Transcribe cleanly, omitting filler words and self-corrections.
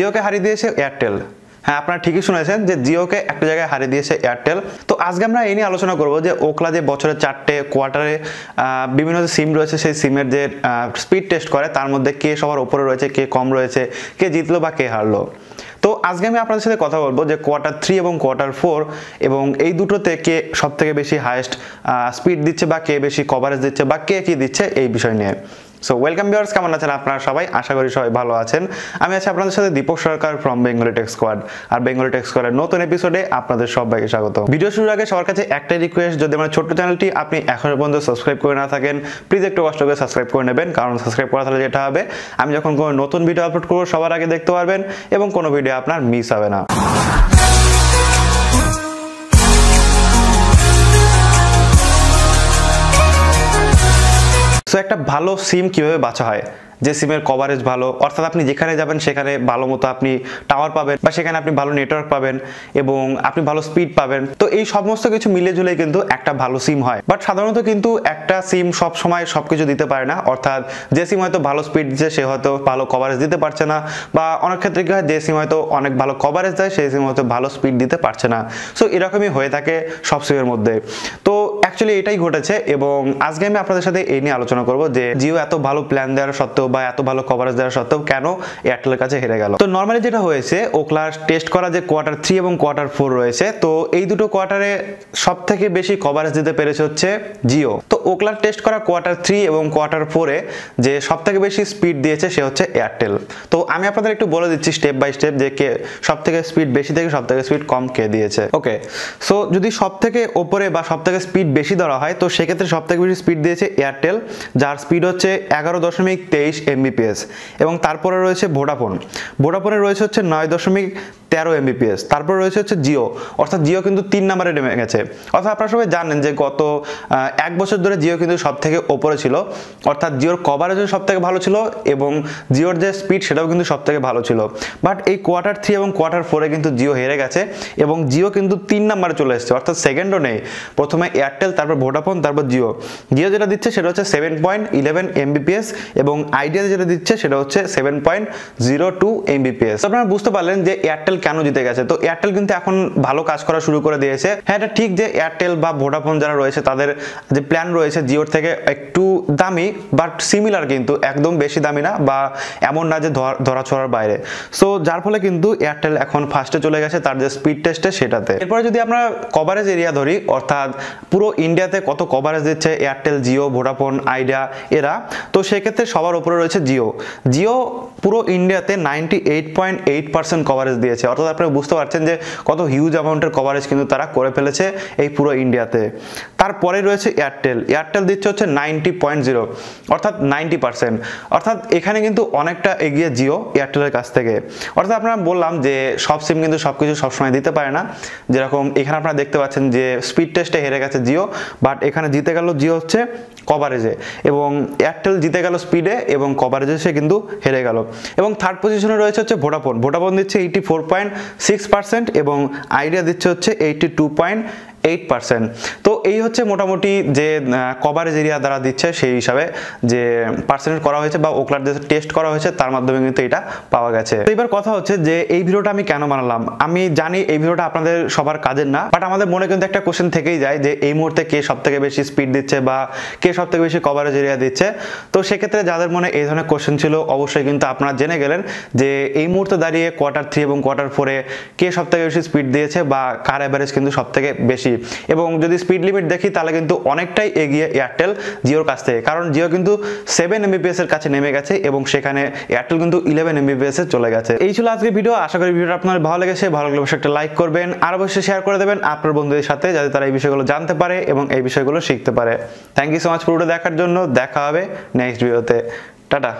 জিওকে হারিয়ে দিয়েছে এয়ারটেল। হ্যাঁ, আপনারা ঠিকই শুনেছেন যে জিওকে একটা জায়গায় হারিয়ে দিয়েছে এয়ারটেল। তো আজকে আমরা এই নিয়ে আলোচনা করব যে ওকলা যে বছরের 4টে কোয়ার্টারে বিভিন্ন যে সিম রয়েছে সেই সিমের যে স্পিড টেস্ট করে তার মধ্যে কে সবার উপরে রয়েছে, কে কম রয়েছে, কে জিতলো বা কে হারলো। তো আজকে আমি আপনাদের সাথে কথা বলবো যে Q3 এবং Q4 এবং এই দুটোতে কে সবথেকে বেশি হাইয়েস্ট স্পিড দিচ্ছে বা কে বেশি কভারেজ দিচ্ছে বা কে কি দিচ্ছে এই বিষয় নিয়ে। সো ওয়েলকাম ভিউয়ার্স, কেমন আছেন আপনারা সবাই? আশা করি সবাই ভালো আছেন। আমি আছি আপনাদের সাথে Deepak Sarkar from Bengali tech squad. আর বেঙ্গলি টেক স্কোয়াডের নতুন এপিসোডে আপনাদের সবাইকে স্বাগত। ভিডিও শুরুর আগে সবার কাছে একটাই রিকোয়েস্ট, যদি আমার ছোট্ট চ্যানেলটি আপনি এখনো পর্যন্ত সাবস্ক্রাইব করে না থাকেন প্লিজ একটু কষ্ট করে সাবস্ক্রাইব করে নেবেন, কারণ সাবস্ক্রাইব করা তাহলে যেটা হবে আমি যখন কোনো নতুন ভিডিও আপলোড করবো সবার আগে দেখতে পারবেন এবং কোনো ভিডিও আপনার মিস হবে না। সো একটা ভালো সিম কিভাবে বাছা হয়, যে সিমের কভারেজ ভালো, অর্থাৎ আপনি যেখানে যাবেন সেখানে ভালো মতো আপনি টাওয়ার পাবেন বা সেখানে আপনি ভালো নেটওয়ার্ক পাবেন এবং আপনি ভালো স্পিড পাবেন। তো এই সমস্ত কিছু মিলে ঝুলে কিন্তু একটা ভালো সিম হয়। বাট সাধারণত কিন্তু একটা সিম সব সময় সবকিছু দিতে পারে না, অর্থাৎ যে সিম হয়তো ভালো স্পিড দিচ্ছে সে হয়তো ভালো কভারেজ দিতে পারছে না, বা অনেক ক্ষেত্রে কি হয় যে সিম হয়তো অনেক ভালো কভারেজ দেয় সেই সিম হয়তো ভালো স্পিড দিতে পারছে না। সো এরকমই হয়ে থাকে সব সিমের মধ্যে। তো অ্যাকচুয়ালি এটাই ঘটেছে এবং আজকে আমি আপনাদের সাথে এই নিয়ে আলোচনা করব যে জিও এত ভালো প্ল্যান দেওয়ার সত্ত্বেও বা এত ভালো কভারেজ দেওয়ার সত্ত্বেও কেন এয়ারটেলের কাছে হেরে গেল। তো নর্মালি যেটা হয়েছে, ওকলার টেস্ট করা যে Q3 এবং Q4 রয়েছে, তো এই দুটো কোয়ার্টারে সব থেকে বেশি কভারেজ দিতে পেরেছে হচ্ছে জিও। তো ওকলার টেস্ট করা Q3 এবং Q4 যে সব থেকে বেশি স্পিড দিয়েছে সে হচ্ছে এয়ারটেল। তো আমি আপনাদের একটু বলে দিচ্ছি স্টেপ বাই স্টেপ যে কে সব থেকে স্পিড বেশি থেকে সব থেকে স্পিড কম কে দিয়েছে। ওকে, সো যদি সব থেকে ওপরে বা সব থেকে স্পিড বেশি ধরা হয় তো সেক্ষেত্রে সব থেকে বেশি স্পিড দিয়েছে এয়ারটেল, যার স্পিড হচ্ছে 11.23 Mbps। এবং তারপরে রয়েছে ভোডাফোনের রয়েছে হচ্ছে 9.13 Mbps। তারপরে রয়েছে হচ্ছে জিও, অর্থাৎ জিও কিন্তু 3 নম্বরে নেমে গেছে। অর্থাৎ আপনারা সবাই জানেন যে গত 1 বছর ধরে জিও কিন্তু সব থেকে ওপরে ছিল, অর্থাৎ জিওর কভারেজও সব থেকে ভালো ছিল এবং জিওর যে স্পিড সেটাও কিন্তু সব থেকে ভালো ছিল। বাট এই Q3 এবং Q4 কিন্তু জিও হেরে গেছে এবং জিও কিন্তু 3 নম্বরে চলে এসেছে, অর্থাৎ সেকেন্ডও নেই। প্রথমে এয়ারটেল, তারপর ভোডাফোন, তারপর জিও। জিও যেটা দিচ্ছে সেটা হচ্ছে 7.11 Mbps এবং আইডিয়া যেটা দিচ্ছে সেটা হচ্ছে 7.02 Mbps। আপনারা বুঝতে পারলেন যে এয়ারটেল কেন জিতে গেছে। তো এয়ারটেল কিন্তু এখন ভালো কাজ করা শুরু করে দিয়েছে। হ্যাঁ, এটা ঠিক যে এয়ারটেল বা ভোডাফোন যারা রয়েছে তাদের যে প্ল্যান রয়েছে জিওর থেকে একটু দামি, বাট সিমিলার, কিন্তু একদম বেশি দামি না বা এমন না যে ধরা ছোঁয়ার বাইরে। সো যার ফলে কিন্তু এয়ারটেল এখন ফার্স্টে চলে গেছে তার যে স্পিড টেস্টে সেটাতে। এরপরে যদি আমরা কভারেজ এরিয়া ধরি, অর্থাৎ পুরো ইন্ডিয়াতে কত কভারেজ দিচ্ছে এয়ারটেল, জিও, ভোডাফোন, আইডিয়া এরা, তো সেক্ষেত্রে সবার উপরে রয়েছে জিও পুরো ইন্ডিয়াতে 98.8% কভারেজ দিয়েছে। অর্থাৎ আপনারা বুঝতে পারছেন যে কত হিউজ অ্যামাউন্টের কভারেজ কিন্তু তারা করে ফেলেছে এই পুরো ইন্ডিয়াতে। তারপরে রয়েছে এয়ারটেল দিচ্ছে হচ্ছে 90.0, অর্থাৎ 90%। অর্থাৎ এখানে কিন্তু অনেকটা এগিয়ে জিও এয়ারটেলের কাছ থেকে। অর্থাৎ আপনারা বললাম যে সব সিম কিন্তু সবকিছু সবসময় দিতে পারে না। যেরকম এখানে আপনারা দেখতে পাচ্ছেন যে স্পিড টেস্টে হেরে গেছে জিও, বাট এখানে জিতে গেল জিও হচ্ছে কভারেজে, এবং এয়ারটেল জিতে গেল স্পিডে এবং কভারেজে সে কিন্তু হেরে গেল। এবং থার্ড পজিশনে রয়েছে হচ্ছে ভোডাফোন দিচ্ছে 84.6% এবং আইডিয়া দিচ্ছে হচ্ছে 82.8%। তো এই হচ্ছে মোটামুটি যে কভারেজ এরিয়া দ্বারা দিচ্ছে সেই হিসাবে যে পার্সেন্টেজ করা হয়েছে বা ওকলার যে টেস্ট করা হয়েছে তার মাধ্যমে কিন্তু এটা পাওয়া গেছে। তো এবার কথা হচ্ছে যে এই ভিডিওটা আমি কেন বানালাম। আমি জানি এই ভিডিওটা আপনাদের সবার কাজের না, বাট আমাদের মনে কিন্তু একটা কোশ্চেন থেকেই যায় যে এই মুহূর্তে কে সব থেকে বেশি স্পিড দিচ্ছে বা কে সব থেকে বেশি কভারেজ এরিয়া দিচ্ছে। তো সেক্ষেত্রে যাদের মনে এই ধরনের কোশ্চেন ছিল অবশ্যই কিন্তু আপনারা জেনে গেলেন যে এই মুহূর্তে দাঁড়িয়ে Q3 এবং Q4 কে সব থেকে বেশি স্পিড দিয়েছে বা কার অ্যাভারেজ কিন্তু সব থেকে বেশি। এবং যদি স্পিড লিমিট দেখি তাহলে কিন্তু অনেকটাই এগিয়ে এয়ারটেল জিওর কাছ থেকে, কারণ জিও কিন্তু 7 Mbps এর কাছে নেমে গেছে এবং সেখানে এয়ারটেল কিন্তু 11 Mbps এ চলে গেছে। এই ছিল আজকের ভিডিও। আশা করি ভিডিওটা আপনাদের ভালো লেগেছে। ভালো লাগলে অবশ্যই একটা লাইক করবেন আর অবশ্যই শেয়ার করে দেবেন আপনার বন্ধুদের সাথে, যাতে তারা এই বিষয়গুলো জানতে পারে এবং এই বিষয়গুলো শিখতে পারে। থ্যাংক ইউ সো মাচ পুরোটা দেখার জন্য। দেখা হবে নেক্সট ভিডিওতে। টাটা।